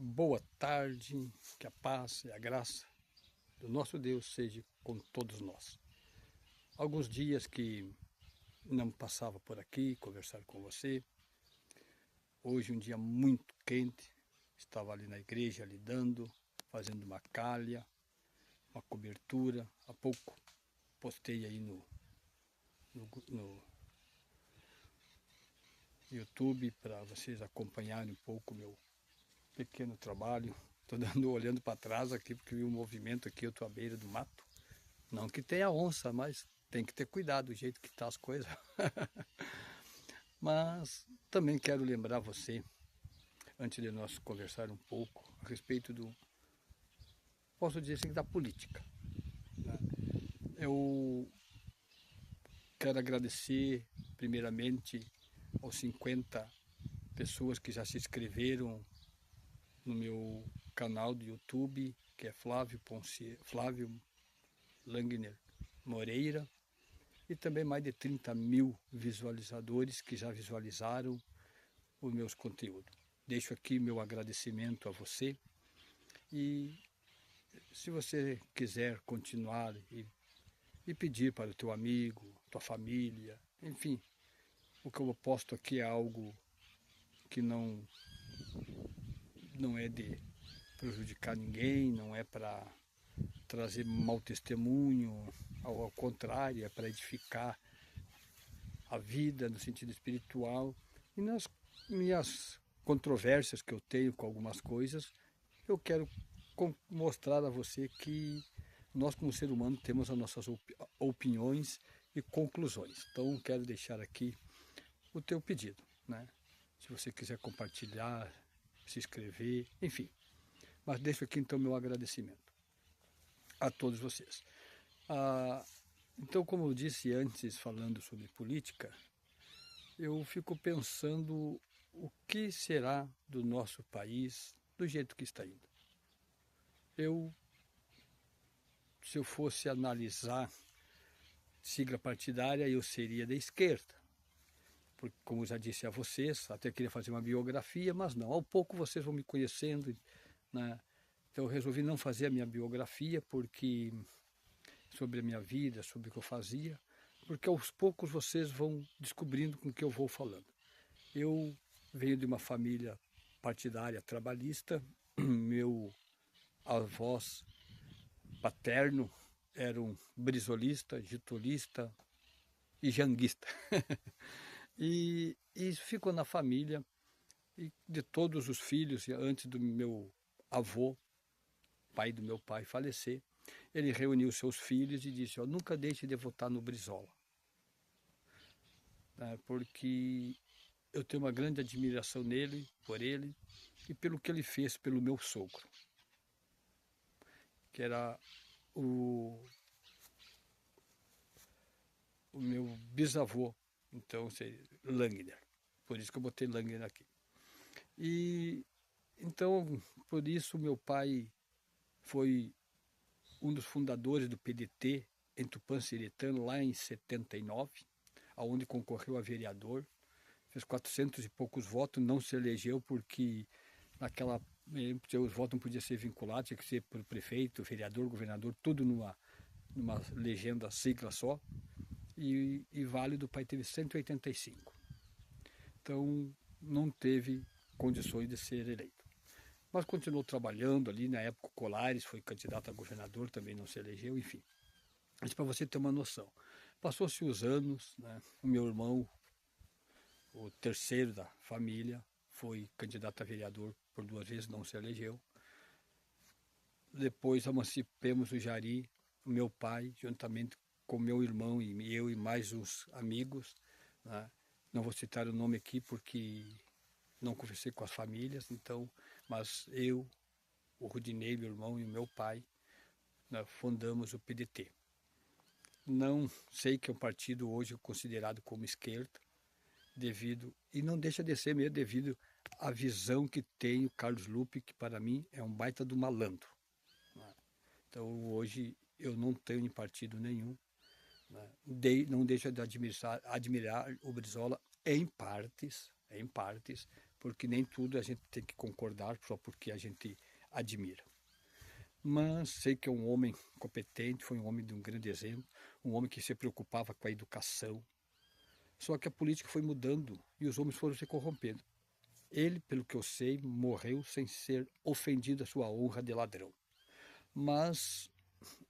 Boa tarde, que a paz e a graça do nosso Deus seja com todos nós. Alguns dias que não passava por aqui conversar com você. Hoje um dia muito quente, estava ali na igreja lidando, fazendo uma calha, uma cobertura. Há pouco postei aí no YouTube para vocês acompanharem um pouco o meu pequeno trabalho. Estou olhando para trás aqui porque vi um movimento aqui, eu estou à beira do mato. Não que tenha onça, mas tem que ter cuidado do jeito que tá as coisas. Mas também quero lembrar você, antes de nós conversar um pouco a respeito posso dizer assim, da política. Eu quero agradecer primeiramente aos 50 pessoas que já se inscreveram no meu canal do YouTube, que é Flávio Langner Moreira, e também mais de 30 mil visualizadores que já visualizaram os meus conteúdos. Deixo aqui meu agradecimento a você e se você quiser continuar e pedir para o teu amigo, tua família, enfim, o que eu posto aqui é algo que não é de prejudicar ninguém, não é para trazer mau testemunho, ao contrário, é para edificar a vida no sentido espiritual. E nas minhas controvérsias que eu tenho com algumas coisas, eu quero mostrar a você que nós, como ser humano, temos as nossas opiniões e conclusões. Então, quero deixar aqui o teu pedido, né? Se você quiser compartilhar, se inscrever, enfim. Mas deixo aqui, então, meu agradecimento a todos vocês. Então, como eu disse antes, falando sobre política, eu fico pensando o que será do nosso país do jeito que está indo. Se eu fosse analisar sigla partidária, eu seria da esquerda. Porque, como eu já disse a vocês, até queria fazer uma biografia, mas não. Ao pouco vocês vão me conhecendo, né? Então eu resolvi não fazer a minha biografia sobre a minha vida, sobre o que eu fazia, porque aos poucos vocês vão descobrindo com o que eu vou falando. Eu venho de uma família partidária trabalhista, meu avós paterno era um brisolista, getulista e janguista. E isso ficou na família, e de todos os filhos, antes do meu avô, pai do meu pai, falecer, ele reuniu seus filhos e disse: nunca deixe de votar no Brizola, né, porque eu tenho uma grande admiração por ele e pelo que ele fez pelo meu sogro, que era o meu bisavô, então Langner. Por isso que eu botei Langner aqui. E então, por isso meu pai foi um dos fundadores do PDT em Tupã-Seretano, lá em 79, aonde concorreu a vereador, fez 400 e poucos votos, não se elegeu porque naquela os votos não podiam ser vinculados, tinha que ser por prefeito, vereador, governador, tudo numa legenda, sigla só, e válido o pai teve 185. Então não teve condições de ser eleito. Mas continuou trabalhando ali, na época o Colares foi candidato a governador, também não se elegeu, enfim. Isso para você ter uma noção. Passou-se os anos, né? O meu irmão, o terceiro da família, foi candidato a vereador por 2 vezes, não se elegeu. Depois emancipamos o Jari, o meu pai, juntamente com meu irmão e eu e mais uns amigos, né? Não vou citar o nome aqui porque não conversei com as famílias, então, mas eu, o Rudinei, meu irmão e o meu pai, né, fundamos o PDT. Não sei que é um partido hoje considerado como esquerda, e não deixa de ser mesmo devido à visão que tem o Carlos Lupe, que para mim é um baita do malandro. Então hoje eu não tenho partido nenhum, né? Não deixa de admirar o Brizola em partes, porque nem tudo a gente tem que concordar só porque a gente admira. Mas sei que é um homem competente, foi um homem de um grande exemplo, um homem que se preocupava com a educação. Só que a política foi mudando e os homens foram se corrompendo. Ele, pelo que eu sei, morreu sem ser ofendido a sua honra de ladrão. Mas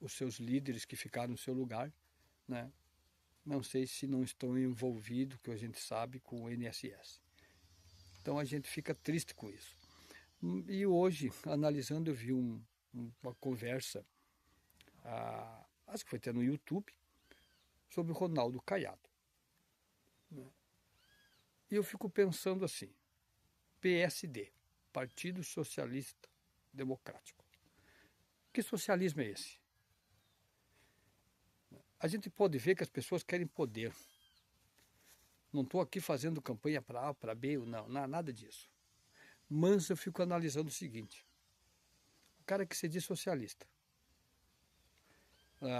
os seus líderes que ficaram no seu lugar, né, não sei se não estão envolvidos, que a gente sabe, com o INSS. Então a gente fica triste com isso. E hoje, analisando, eu vi uma conversa, acho que foi até no YouTube, sobre o Ronaldo Caiado. E eu fico pensando assim, PSD, Partido Socialista Democrático. Que socialismo é esse? A gente pode ver que as pessoas querem poder. Não estou aqui fazendo campanha para A, para B, não, nada disso. Mas eu fico analisando o seguinte, o cara que se diz socialista,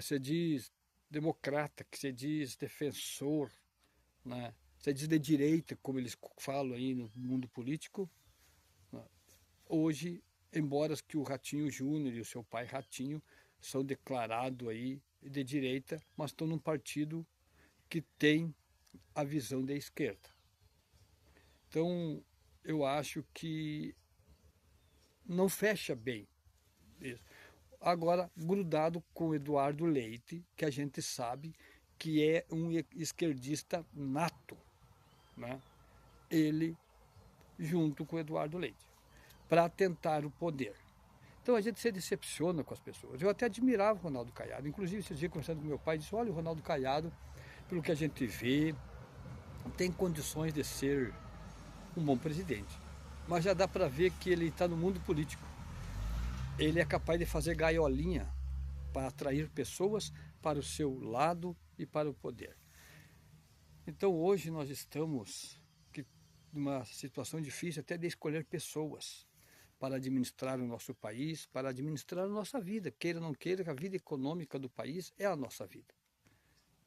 se diz democrata, que se diz defensor, né? Se diz de direita, como eles falam aí no mundo político, né? Hoje, embora que o Ratinho Júnior e o seu pai Ratinho são declarados aí de direita, mas estão num partido que tem a visão da esquerda. Então, eu acho que não fecha bem isso. Agora, grudado com o Eduardo Leite, que a gente sabe que é um esquerdista nato, né? Ele junto com o Eduardo Leite, para tentar o poder. Então a gente se decepciona com as pessoas. Eu até admirava o Ronaldo Caiado, inclusive esse dia conversando com meu pai, disse, olha, o Ronaldo Caiado, pelo que a gente vê, tem condições de ser um bom presidente. Mas já dá para ver que ele está no mundo político. Ele é capaz de fazer gaiolinha para atrair pessoas para o seu lado e para o poder. Então hoje nós estamos numa situação difícil até de escolher pessoas para administrar o nosso país, para administrar a nossa vida. Queira ou não queira, a vida econômica do país é a nossa vida.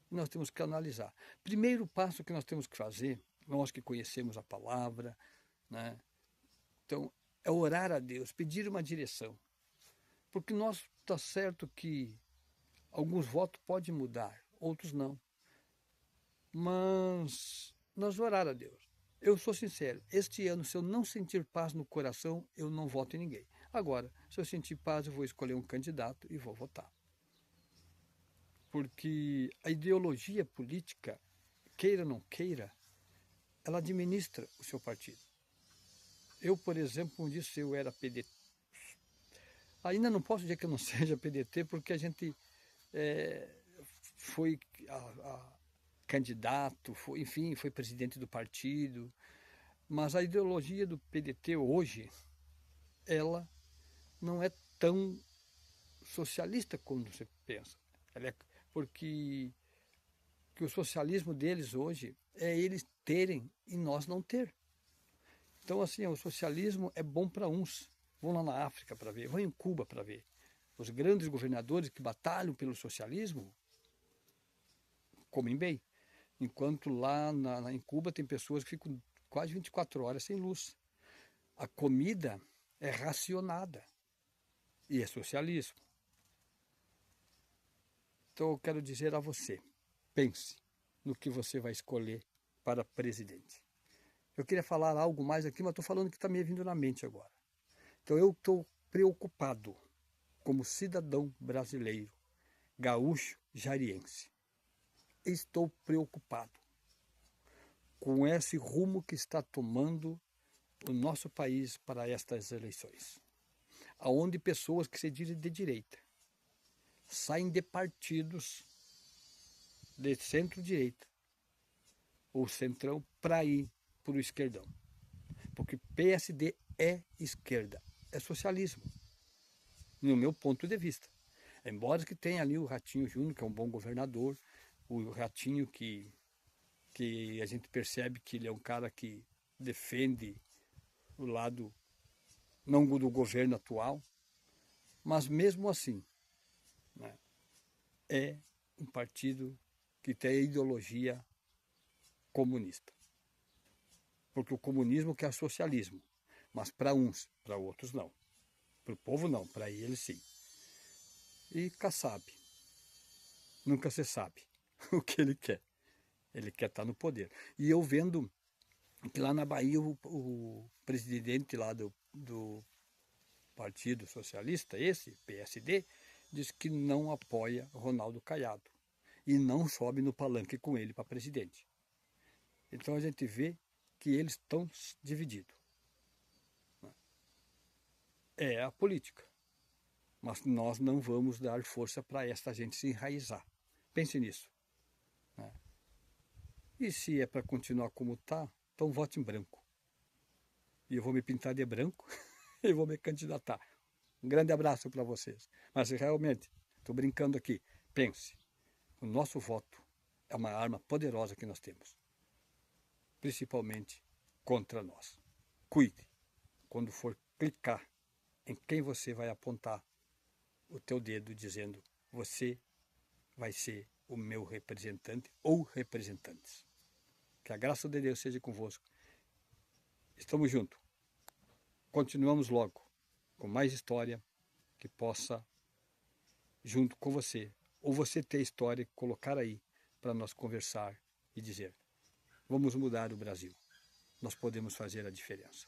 Nós temos que analisar. Primeiro passo que nós temos que fazer, nós que conhecemos a palavra, né? Então, é orar a Deus, pedir uma direção. Porque nós, está certo que alguns votos podem mudar, outros não. Mas nós orar a Deus. Eu sou sincero, este ano, se eu não sentir paz no coração, eu não voto em ninguém. Agora, se eu sentir paz, eu vou escolher um candidato e vou votar. Porque a ideologia política, queira ou não queira, ela administra o seu partido. Eu, por exemplo, como disse, eu era PDT. Ainda não posso dizer que eu não seja PDT, porque a gente foi candidato, enfim, foi presidente do partido. Mas a ideologia do PDT hoje, ela não é tão socialista como você pensa. Ela é, porque que o socialismo deles hoje é eles terem e nós não ter. Então, assim, o socialismo é bom para uns. Vão lá na África para ver, vão em Cuba para ver. Os grandes governadores que batalham pelo socialismo comem bem. Enquanto lá em Cuba tem pessoas que ficam quase 24 horas sem luz. A comida é racionada e é socialismo. Então eu quero dizer a você, pense no que você vai escolher para presidente. Eu queria falar algo mais aqui, mas estou falando que está me vindo na mente agora. Então eu estou preocupado como cidadão brasileiro, gaúcho, jariense. Estou preocupado com esse rumo que está tomando o nosso país para estas eleições, aonde pessoas que se dizem de direita saem de partidos de centro-direita ou centrão para ir para o esquerdão, porque PSD é esquerda, é socialismo, no meu ponto de vista. Embora que tenha ali o Ratinho Júnior, que é um bom governador, o Ratinho que a gente percebe que ele é um cara que defende o lado não do governo atual, mas mesmo assim, né, é um partido que tem ideologia comunista. porque o comunismo quer socialismo, mas para uns, para outros não. Para o povo não, para eles sim. E Kassab, nunca se sabe o que ele quer. Ele quer estar no poder. E eu vendo que lá na Bahia o presidente lá do Partido Socialista, esse, PSD, diz que não apoia Ronaldo Caiado e não sobe no palanque com ele para presidente. Então a gente vê que eles estão divididos. É a política. Mas nós não vamos dar força para esta gente se enraizar. Pense nisso. Né? E se é para continuar como está, então vote em branco. E eu vou me pintar de branco e vou me candidatar. Um grande abraço para vocês. Mas realmente, estou brincando aqui, pense, o nosso voto é uma arma poderosa que nós temos. Principalmente contra nós. Cuide quando for clicar em quem você vai apontar o teu dedo dizendo você vai ser o meu representante ou representantes. Que a graça de Deus seja convosco. Estamos juntos. Continuamos logo com mais história que possa, junto com você, ou você ter história, colocar aí para nós conversar e dizer: vamos mudar o Brasil. Nós podemos fazer a diferença.